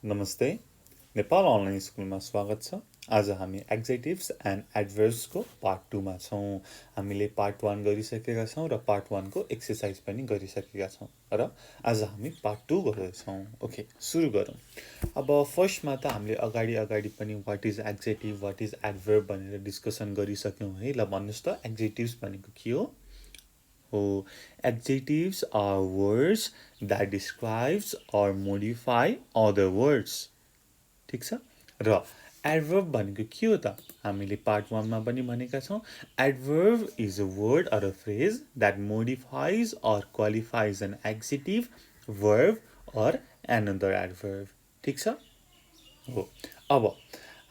नमस्ते नेपाल अनलाइन स्कुलमा स्वागत छ। आज हामी एड्जेक्टिभ्स एन्ड एडभर्ब्स को पार्ट 2 मा छौं। हामीले पार्ट 1 गरिसकेका छौं र पार्ट 1 को एक्सरसाइज पनि गरिसकेका छौं र आज हामी पार्ट 2 गर्दैछौं। ओके, सुरु गरौँ। अब फर्स्टमा त हामीले अगाडि पनि what is adjective, what is adverb भनेर डिस्कसन गरिसक्यौं है। ल भन्नुस् त एड्जेक्टिभ्स भनेको के हो? Adjectives are words that describes or modify other words. ठीक छ? र adverb भनेको के हो त? हामीले पार्ट 1 मा पनि भनेका छौं। Adverb is a word or a phrase that modifies or qualifies an adjective, verb or another adverb. ठीक छ? हो। अब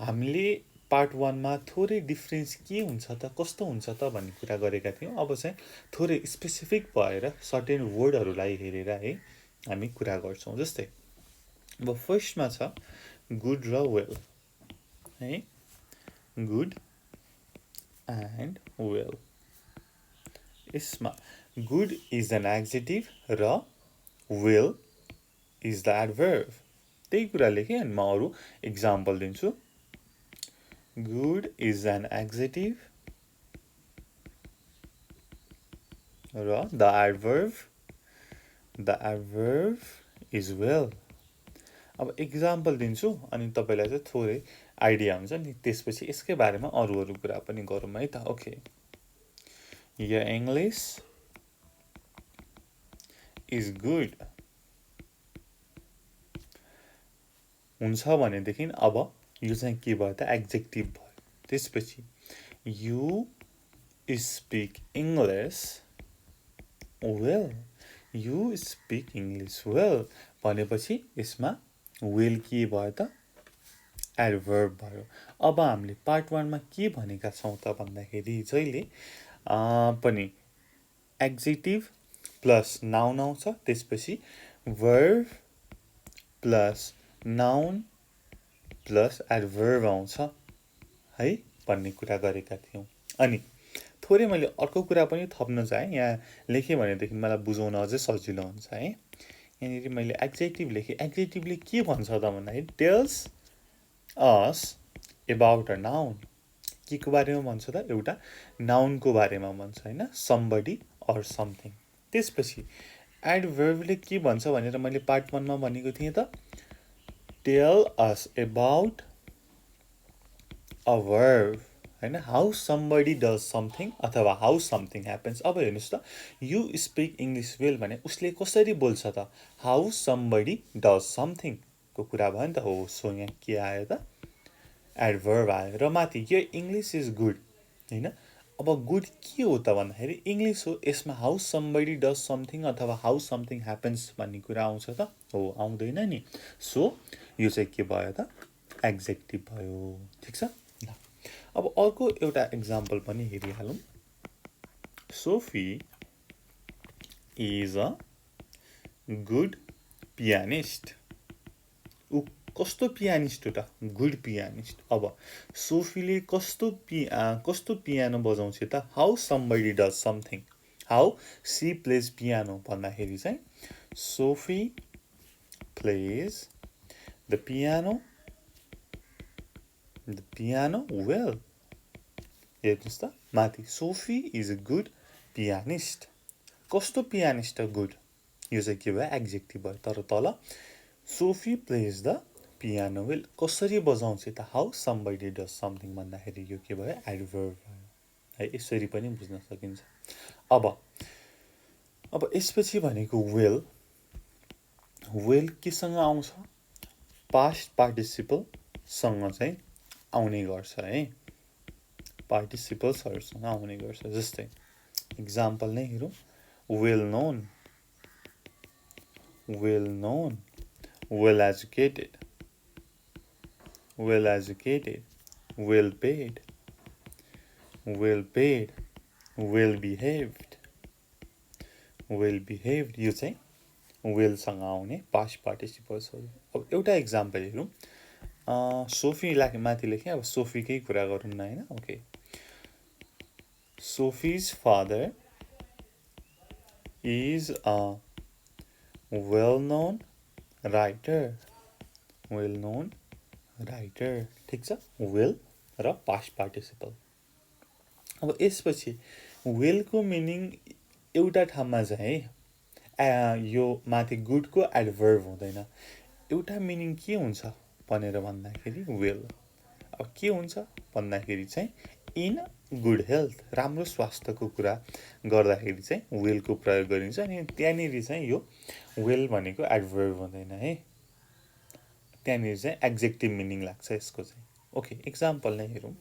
हामीले पार्ट 1 मा थोरै डिफरेन्स के हुन्छ त, कस्तो हुन्छ त भन्ने कुरा गरेका थियौं। अब चाहिँ थोरै स्पेसिफिक भएर सर्टेन वर्डहरूलाई हेरेर है हामी कुरा गर्छौं। जस्तै अब फर्स्टमा छ गुड र वेल है। गुड एन्ड वेल, यसमा गुड इज एन एड्जेक्टिभ र वेल इज द एडभर्ब। त्यही कुरा लेखेँ अनि म अरू इक्जाम्पल दिन्छु। Good is an adjective र the adverb is well। अब इक्जाम्पल दिन्छु अनि तपाईलाई चाहिँ थोरै आइडिया हुन्छ नि, त्यसपछि यसकै बारेमा अरू कुरा पनि गरौँ है त। Okay, your English is good हुन्छ भनेदेखि अब यो चाहिँ के भयो त, एड्जेक्टिभ भयो। त्यसपछि you speak English well, you speak English well भनेपछि यसमा वेल के भयो त, एडभर्ब भयो। अब हामीले पार्ट 1 मा के भनेका छौं त भन्दाखेरि जहिले पनि एड्जेक्टिभ प्लस नाउन आउँछ, त्यसपछि verb plus noun plus adverb आउँछ है भन्ने कुरा गरेका थियौं। अनि थोरै मैले अर्को कुरा पनि थप्न चाहे, यहाँ लेखेँ भनेदेखि मलाई बुझाउन अझै सजिलो हुन्छ है। यहाँनिर मैले एड्जेक्टिभ लेखेँ। एड्जेक्टिभले के भन्छ त भन्दाखेरि tells us about a noun. के को बारेमा भन्छ त, एउटा नाउनको बारेमा भन्छ हैन, समबडी अर समथिङ। त्यसपछि एडभर्बले के भन्छ भनेर मैले पार्ट 1 मा भनेको थिएँ त, tell us about a verb हैन, हाउ समबडी डज समथिङ अथवा हाउ समथिङ ह्यापन्स। अब हेर्नुस् त, यु स्पिक इङ्ग्लिस वेल भने उसले कसरी बोल्छ त, हाउ समबडी डज समथिङ को कुरा भयो नि त। हो, सो यहाँ के आयो त, एडभर्ब आयो। र माथि यो इङ्ग्लिस इज गुड हैन। अब गुड के हो त भन्दाखेरि इङ्ग्लिस हो, यसमा हाउ समबडी डज समथिङ अथवा हाउ समथिङ ह्यापन्स भन्ने कुरा आउँछ त, हो आउँदैन नि। सो यो चाहिँ के भयो त, एड्जेक्टिभ भयो। ठिक छ। अब अर्को एउटा इक्जाम्पल पनि हेरिहालौँ। Sophie is a good pianist. ऊ कस्तो पियानिस्ट हो त, गुड पियानिस्ट। अब सोफीले कस्तो पियानो बजाउँछ त, how somebody does something, how she plays piano भन्दाखेरि चाहिँ Sophie plays the piano well. हेर्नुहोस् त माथि, Sophie is a good pianist. कस्तो पियानिस्ट, गुड, यो चाहिँ के भयो, एड्जेक्टिभ भयो। तर तल Sophie plays the piano well, कसरी बजाउँछ त, हाउ समबडी डज समथिङ भन्दाखेरि यो के भयो, एडभर्ब भयो है। यसरी पनि बुझ्न सकिन्छ। अब यसपछि भनेको वेल। वेल केसँग आउँछ, पास्ट पार्टिसिपलसँग चाहिँ आउने गर्छ है, पार्टिसिपल्सहरूसँग आउने गर्छ। जस्तै इक्जाम्पल नै हेरौँ। Well known, well known, well educated, well educated, well paid, well paid, well behaved, well behaved, यो चाहिँ वेलसँग आउने पास्ट पार्टिसिपल्सहरू। अब एउटा इक्जाम्पल हेरौँ। सोफी माथि लेखेँ, अब सोफीकै कुरा गरौँ न हैन। Okay, Sophie's father is a well-known writer. Well known writer. ठिक छ, वेल र पास्ट पार्टिसिपल। अब यसपछि वेलको मिनिङ एउटा ठाउँमा चाहिँ यो माथि गुडको एडभर्ब हुँदैन। एउटा मिनिङ के हुन्छ भनेर भन्दाखेरि वेल। अब के हुन्छ भन्दाखेरि चाहिँ इन गुड हेल्थ, राम्रो स्वास्थ्यको कुरा गर्दाखेरि चाहिँ वेलको प्रयोग गरिन्छ। अनि त्यहाँनिर चाहिँ यो वेल भनेको एडभर्ब हुँदैन है, त्यहाँनिर चाहिँ एग्जेक्टिभ मिनिङ लाग्छ यसको चाहिँ। ओके, इक्जाम्पल नै हेरौँ।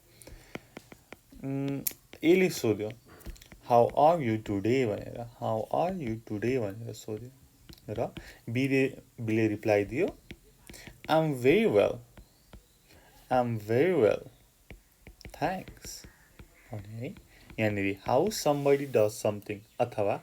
यसले सोध्यो हाउ आर यु टुडे भनेर, हाउ आर यु टुडे भनेर सोध्यो र बीले रिप्लाई दियो I am very well, I am very well thanks भने है। यहाँनिर हाउ समबडी डज समथिङ अथवा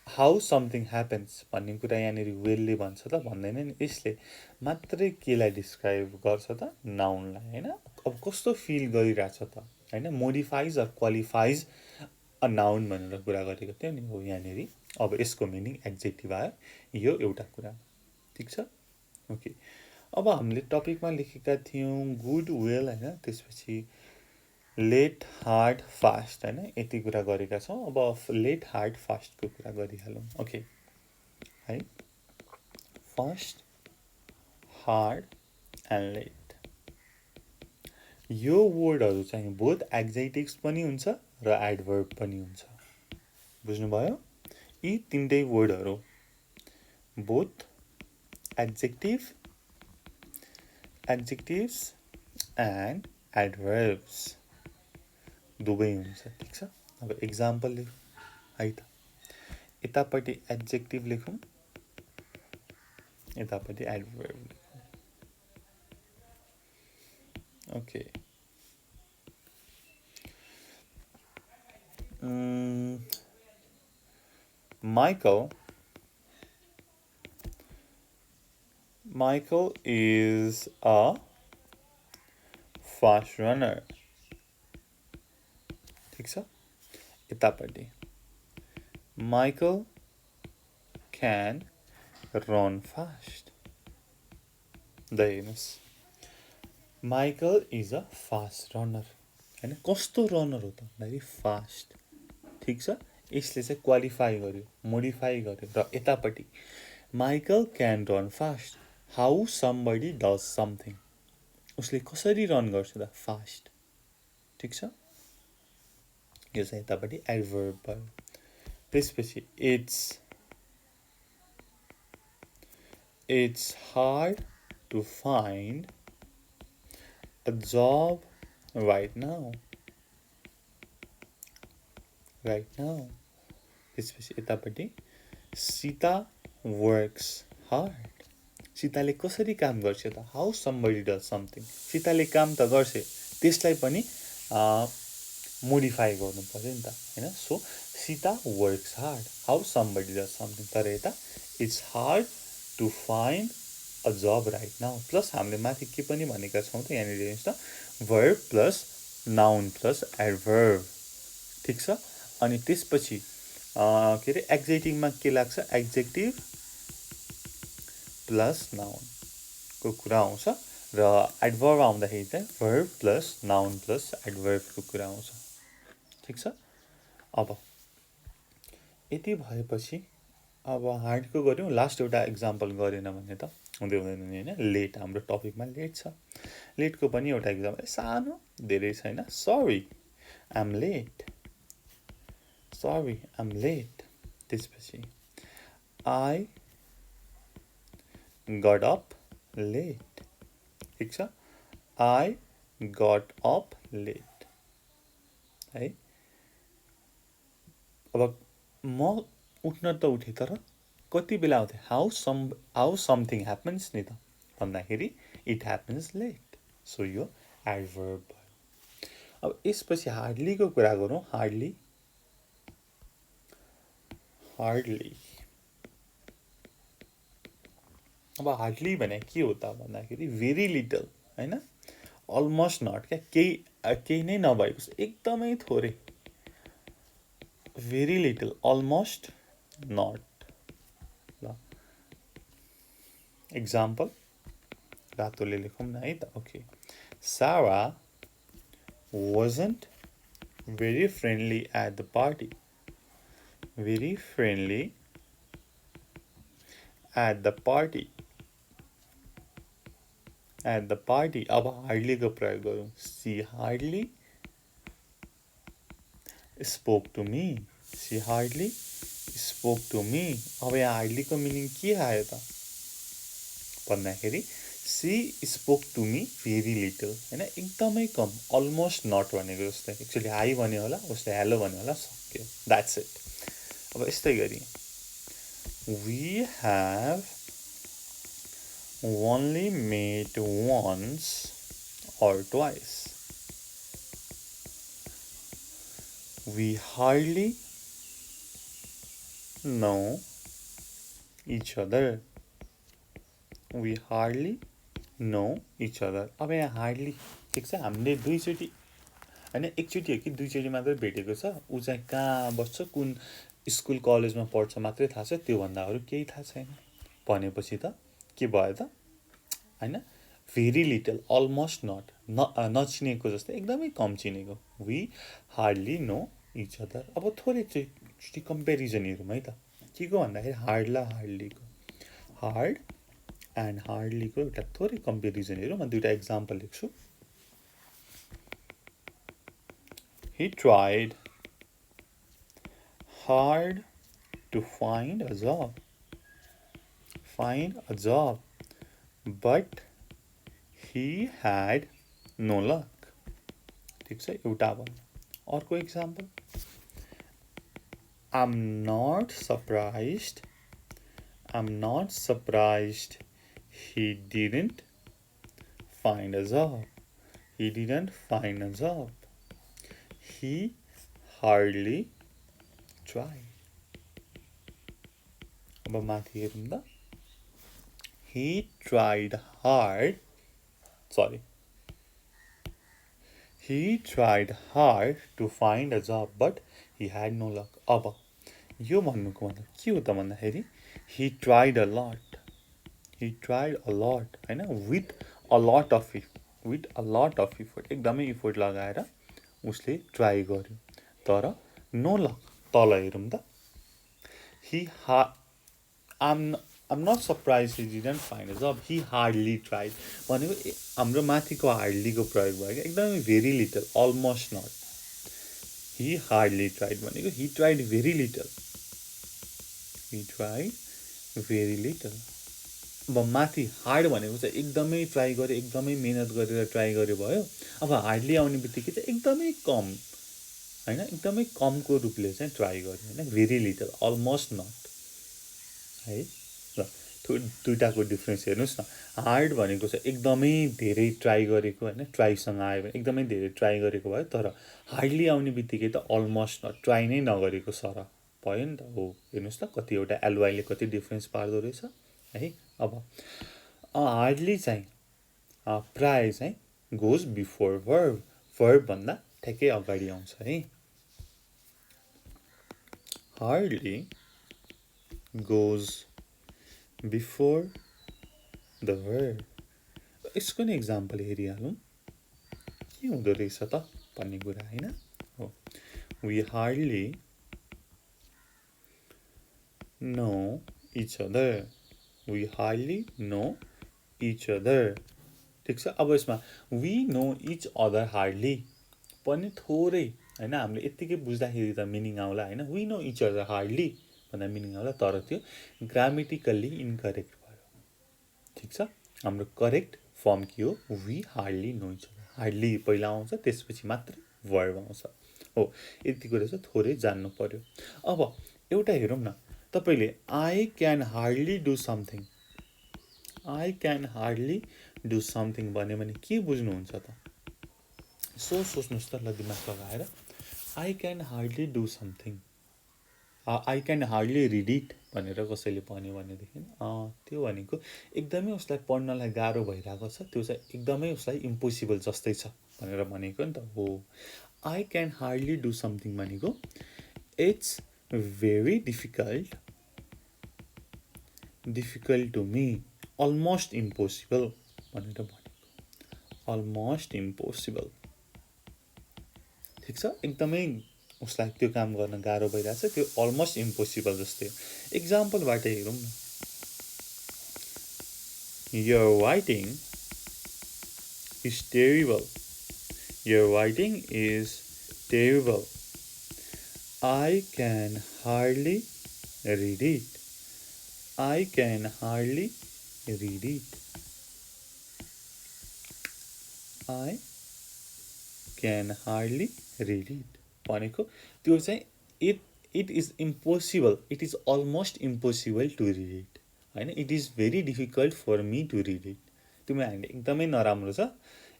हाउ समथिङ ह्यापन्स भन्ने कुरा यहाँनिर वेलले भन्छ त भन्दैन नि, यसले मात्रै केलाई डिस्क्राइब गर्छ त, नाउनलाई होइन। अब कस्तो फिल गरिरहेछ त होइन, modifies or qualifies a noun भनेर कुरा गरेको थियो नि हो यहाँनिर। अब यसको मिनिङ एड्जेक्टिभ आयो, यो एउटा कुरा। ठिक छ, ओके। अब हामीले टपिकमा लेखेका थियौँ गुड वेल होइन, त्यसपछि लेट हार्ड फास्ट होइन, यति कुरा गरेका छौँ। अब लेट हार्ड फास्टको कुरा गरिहालौँ। ओके है, फर्स्ट हार्ड एन्ड लेट, यो वर्डहरू चाहिँ बोथ एड्जेक्टिभ्स पनि हुन्छ र एडभर्ब पनि हुन्छ। बुझ्नुभयो, यी तिनटै वर्डहरू बोथ एड्जेक्टिभ्स एन्ड एडभर्ब्स दुवै हुन्छ। ठिक छ, अब इक्जाम्पल लेखौँ है त। यतापट्टि एड्जेक्टिभ लेखौँ, यतापट्टि एडभर्ब लेखौँ। Okay, Michael is a fast runner. ठिक छ, यतापट्टि Michael can run fast। The हेर्नुहोस्, Michael is a fast runner होइन, कस्तो रनर हो त भन्दाखेरि फास्ट। ठिक छ, यसले चाहिँ क्वालिफाई गर्यो, मोडिफाई गर्यो। र यतापट्टि Michael can run fast, how somebody does something, उसले कसरी रन गर्छ त फास्ट। ठिक छ, यो चाहिँ यतापट्टि एडभर्ब भयो। त्यसपछि it's hard to find a job right now, त्यसपछि यतापट्टि सीता वर्क्स हार्ड, सीताले कसरी काम गर्छ त, हाउ समबडी डज समथिङ, सीताले काम त गर्छ, त्यसलाई पनि मोडिफाई गर्नु पर्यो नि त होइन। So Sita works hard, how somebody does something, तर यता it's hard to find a job right now, plus हामीले माथि के पनि भनेका छौँ त यहाँनिर हेर्नुहोस् त, verb plus noun plus adverb. ठिक छ, अनि त्यसपछि के अरे एग्जेक्टिभमा के लाग्छ, एग्जेक्टिभ प्लस नाउनको कुरा आउँछ र एडभर्ब आउँदाखेरि चाहिँ वर्ब प्लस नाउन प्लस एडभर्बको कुरा आउँछ। ठिक छ, अब यति भएपछि अब हार्डको गऱ्यौँ, लास्ट एउटा इक्जाम्पल गरेन भने त हुँदैन नि होइन। लेट, हाम्रो टपिकमा लेट छ, लेटको पनि एउटा इक्जाम्पल सानो, धेरै छैन। सरी आइ एम लेट, त्यसपछि आई गट अप लेट। ठिक छ, आई गट अप लेट है। अब म उठ्न त उठेँ तर कति बेला आउँथेँ, हाउ समथिङ ह्यापन्स नि त भन्दाखेरि इट ह्यापन्स लेट, सो यो एडभर्ब भयो। अब यसपछि हार्डलीको कुरा गरौँ। हार्डली अब हार्डली भने के हो त भन्दाखेरि भेरी लिटल होइन, अलमोस्ट नट, क्या केही नै नभएको, एकदमै थोरै, भेरी लिटल, अलमोस्ट नट। ल इक्जाम्पल, रातोले लेखौँ न है त okay Sarah wasn't very friendly at the party very friendly at the party अब hardly को प्रयोग गरौँ she hardly spoke to me she hardly spoke to me अब यहाँ hardly को मिनिङ के आयो त भन्दाखेरि she spoke to me very little हैन एकदमै कम almost not भनेको जस्तै एक्चुअली हाई भन्यो होला उसले हेलो भन्यो होला सक्यो that's it अब यस्तै गरी we have only met once or twice we hardly know each other we hardly know each other अब यहाँ hardly ठिक छ हामीले दुईचोटी हैन एकचोटी हो कि दुईचोटी मात्रै भेटेको छ उ चाहिँ कहाँ बस्छ कुन स्कुल कलेजमा पढ्छ मात्रै थाहा छ त्यो भन्दा अरु केही थाहा छैन भनेपछि त के भयो त हैन भेरी लिटल अलमोस्ट नट नचिनेको जस्तै एकदमै कम चिनेको we hardly know each other अब थोरै चाहिँ कम्पेरिजन हेरौँ है त के को भन्दाखेरि हार्ड र हार्डलीको हार्ड एन्ड हार्डलीको एउटा थोरै कम्पेरिजन हेरौँ म दुईटा एक्जाम्पल लेख्छु He tried hard to find a job, but he had no luck. ठीक छ एउटा भयो अर्को example I'm not surprised he didn't find a job. He hardly tried. अब माथि हेरौँ त He tried hard to find a job but he had no luck. अब यो भन्नुको मतलब के हो त भन्दाखेरि he tried a lot हैन with a lot of effort एकदमै इफोर्ट लगाएर उसले ट्राई गर्यो तर नो लक तल हेरौँ त I'm not surprised he didn't find a job he hardly tried भनेको हाम्रो माथिको हार्डलीको प्रयोग भयो क्या एकदमै very little almost not he hardly tried भनेको he tried very little अब माथि हार्ड भनेको चाहिँ एकदमै ट्राई गर्यो एकदमै मेहनत गरेर ट्राई गर्यो भयो अब हार्डली आउने बित्तिकै चाहिँ एकदमै कम हैन एकदमै कमको रूपले चाहिँ ट्राई गर्यो हैन भेरी लिटल अलमोस्ट नट है ल दुईटाको डिफरेन्स हेर्नुस् न हार्ड भनेको चाहिँ एकदमै धेरै ट्राई गरेको हैन ट्राईसँग आयो भने एकदमै धेरै ट्राई गरेको भयो तर हार्डली आउने बित्तिकै त अलमोस्ट नट ट्राई नै नगरेको सरह भयो नि त हो हेर्नुस् त कति एउटा एलवाईले कति डिफरेन्स पार्दो रहेछ है अब हार्डली चाहिँ प्राय चाहिँ गोज बिफोर वर्ब भन्दा ठ्याक्कै अगाडि आउँछ है hardly goes before the verb यसको नै एक्जाम्पल हेरिहालौँ के हुँदो रहेछ त भन्ने कुरा हैन हो we hardly know each other we hardly know each other ठीक छ अब यसमा we know each other hardly पनि थोरै हैन हामीले यतिकै बुझ्दाखेरि त मिनिङ आउला हैन we know each other hardly भन्दा मिनिङ आउला तर त्यो ग्रामेटिकल्ली इनकरेक्ट भयो ठीक छ हाम्रो करेक्ट फर्म के हो we hardly know each other hardly पहिला आउँछ त्यसपछि मात्र verb आउँछ हो यति कुरा चाहिँ थोरै जान्नु पर्यो अब एउटा हेरौँ न तपाईले I can hardly do something भन्यो भने के बुझ्नुहुन्छ त सोच्नुस् त ल दिमाग लगाएर I can hardly do something I can hardly read it भनेर कसैले भन्यो भनेदेखि त्यो भनेको एकदमै उसलाई पढ्नलाई गाह्रो भइरहेको छ त्यो चाहिँ एकदमै उसलाई इम्पोसिबल जस्तै छ भनेर भनेको नि त हो I can hardly do something भनेको it's very difficult to me almost impossible भनेर भनेको अलमोस्ट इम्पोसिबल ठिक छ एकदमै उसलाई त्यो काम गर्न गाह्रो भइरहेछ त्यो अलमोस्ट इम्पोसिबल जस्तै एक्जाम्पलबाट हेरौँ न your writing is terrible your writing is terrible I can hardly read it I can hardly read it I can hardly read it भनेको त्यो चाहिँ it is impossible it is almost impossible to read it हैन it is very difficult for me to read it त्यो मेरो हामीले एकदमै नराम्रो छ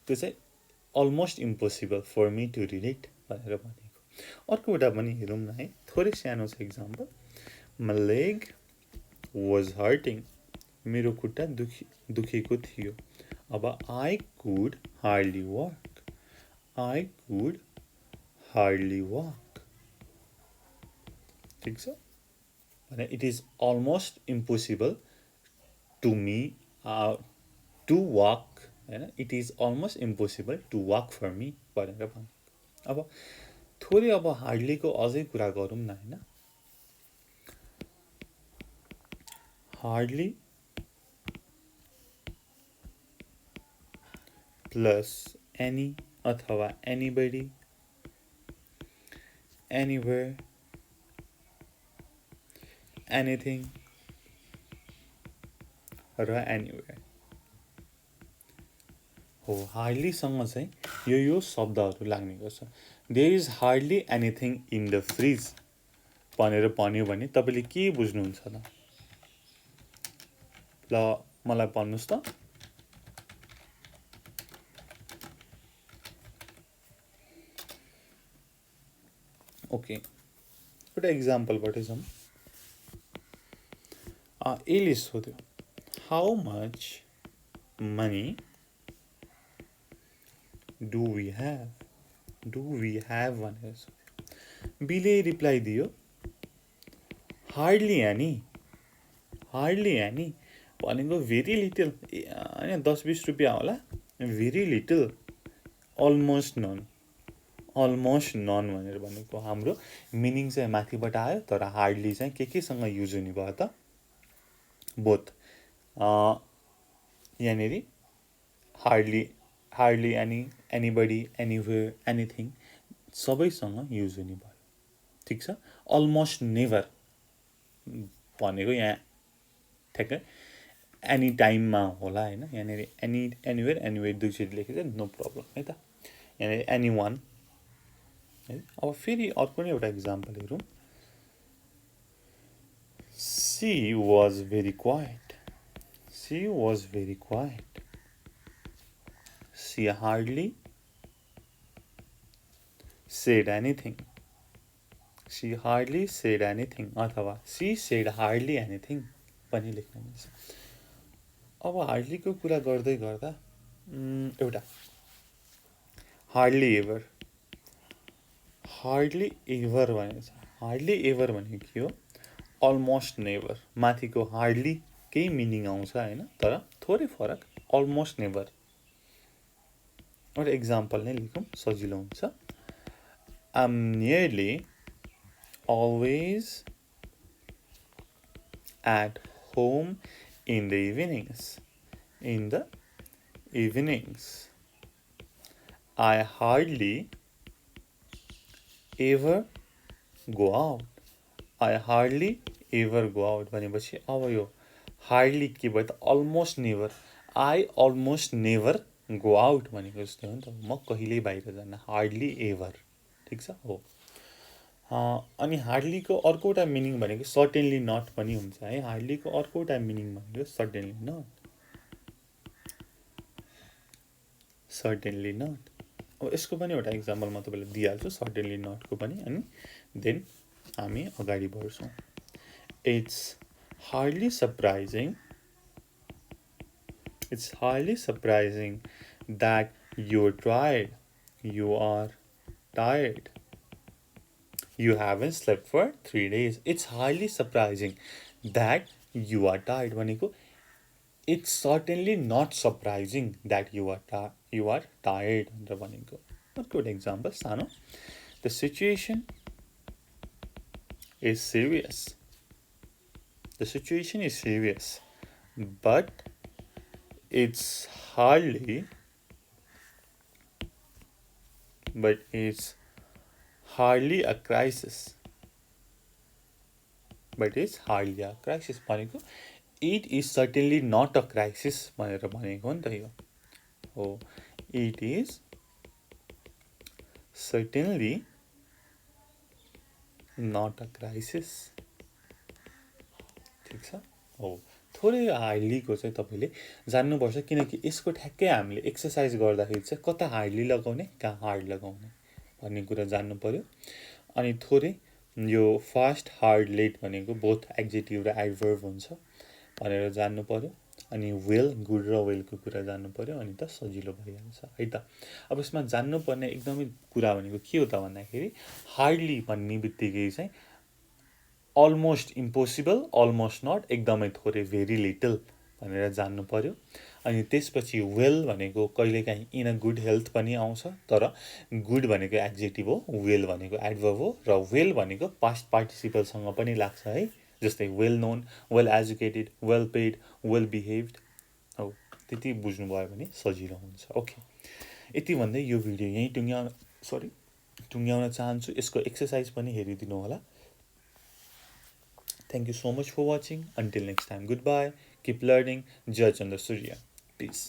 त्यो चाहिँ almost impossible for me to read it भनेर भनेको अर्को एउटा पनि हेरौँ न है थोरै सानो छ example my leg was hurting मेरो खुट्टा दुखेको थियो अब I could hardly walk I could hardly walk ठिक छ भने it is almost impossible to me to walk हैन it is almost impossible to walk for me भनेर भने अब थोरै अब हार्डलीको अझै कुरा गरौँ न हैन hardly plus any अथवा anybody anywhere anything र anywhere हो hardly सँग चाहिँ यो शब्दहरू लाग्ने गर्छ there is hardly anything in the fridge भनेर भन्यो भने तपाईले के बुझ्नुहुन्छ त ल मलाई भन्नुस् त ओके एउटा एक्जाम्पलबाट जाउँ एले सोध्यो how much money do we have भनेर सोध्यो बीले रिप्लाई दियो हार्डली एनी भनेको भेरी लिटल हैन 10-20 रुपैयाँ होला भेरी लिटल अलमोस्ट नन भनेर भनेको हाम्रो मिनिङ चाहिँ माथिबाट आयो तर हार्डली चाहिँ केसँग युज हुने भयो त बोथ यहाँनेरि हार्डली एनीबडी एनीवेयर एनीथिङ सबैसँग युज हुने भयो ठिक छ अलमोस्ट नेभर भनेको यहाँ ठ्याक्कै एनी टाइममा होला हैन यहाँनेरि एनीवेयर एनीवेयर दुईचोटि लेखेको छ नो प्रब्लम है त यहाँनेरि एनी वान है अब फेरि अर्को नै एउटा एक्जाम्पल हेरौँ she was very quiet she hardly said anything अथवा she said hardly anything पनि लेख्न मिल्छ अब हार्डलीको कुरा गर्दै गर्दा एउटा हार्डली एभर भनेको के हो अलमोस्ट नेभर माथिको हार्डली केही मिनिङ आउँछ हैन तर थोरै फरक अलमोस्ट नेभर एउटा एक्जाम्पल नै लेखौँ सजिलो हुन्छ I'm nearly always at home in the evenings I hardly ever go out भनेपछि अब यो हार्डली के भयो त almost never I almost never go out भनेको जस्तै हो नि त म कहिल्यै बाहिर जान्न हार्डली एभर ठिक छ हो अनि हार्डलीको अर्को एउटा मिनिङ भनेको सर्टेनली नट पनि हुन्छ है हार्डलीको अर्को एउटा मिनिङ भनेको सर्टेनली नट अब यसको पनि एउटा इक्जाम्पल म तपाईँलाई दिइहाल्छु सर्टेनली नटको पनि अनि देन हामी अगाडि बढ्छौँ It's hardly surprising that you're tired. You are tired. You haven't slept for 3 days. It's hardly surprising that you are tired. भनेको It's certainly not surprising that you are tired भनेर भनेको. A good example सानो. The situation is serious. The situation is serious, but it's hardly a crisis. But it's hardly a crisis भनेको it is certainly not a crisis भनेर भनेको हो नि त यो. हो, it is certainly not a crisis. ठिक छ. हो, थोरै हार्डलीको चाहिँ तपाईँले जान्नुपर्छ, किनकि यसको ठ्याक्कै हामीले एक्सर्साइज गर्दाखेरि चाहिँ कता हार्डली लगाउने कहाँ हार्ड लगाउने भन्ने कुरा जान्नु पर्यो. अनि थोरै यो फास्ट हार्ड लेट भनेको बोथ एडजेक्टिभ र एडभर्ब हुन्छ भनेर जान्नु पर्यो. अनि वेल, गुड र वेलको कुरा जान्नु पर्यो, अनि त सजिलो भइहाल्छ है त. अब यसमा जान्नुपर्ने एकदमै कुरा भनेको के हो त भन्दाखेरि हार्डली भन्ने बित्तिकै चाहिँ अलमोस्ट इम्पोसिबल, अलमोस्ट नट, एकदमै थोरै, भेरी लिटल भनेर जान्नु पर्यो. अनि त्यसपछि वेल भनेको कहिलेकाहीँ इन अ गुड हेल्थ पनि आउँछ, तर गुड भनेको एडजेक्टिभ हो, वेल भनेको एडभर्ब हो, र वेल भनेको पास्ट पार्टिसिपलसँग पनि लाग्छ है. जस्तै well known, well educated, well paid, well behaved. हो, त्यति बुझ्नुभयो भने सजिलो हुन्छ. ओके, यति भन्दै यो भिडियो यहीँ टुङ्ग्याउन चाहन्छु. यसको एक्सर्साइज पनि हेरिदिनु होला. Thank you so much for watching. Until next time, goodbye. Keep learning. Judge on the Surya. Peace.